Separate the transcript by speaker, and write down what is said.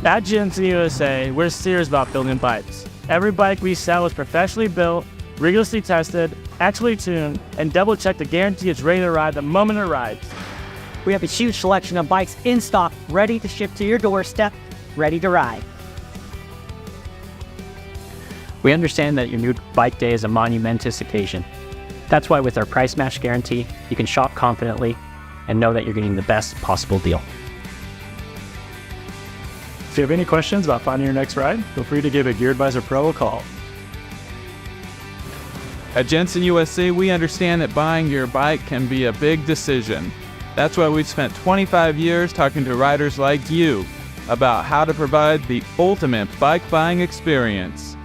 Speaker 1: At Jenson USA, we're serious about building bikes. Every bike we sell is professionally built, rigorously tested, actually tuned, and double-checked to guarantee it's ready to ride the moment it rides.
Speaker 2: We have a huge selection of bikes in stock, ready to ship to your doorstep, ready to ride.
Speaker 3: We understand that your new bike day is a monumentous occasion. That's why with our price match guarantee, you can shop confidently and know that you're getting the best possible deal.
Speaker 1: If you have any questions about finding your next ride, feel free to give a Gear Advisor Pro a call.
Speaker 4: At Jenson USA, we understand that buying your bike can be a big decision. That's why we've spent 25 years talking to riders like you about how to provide the ultimate bike buying experience.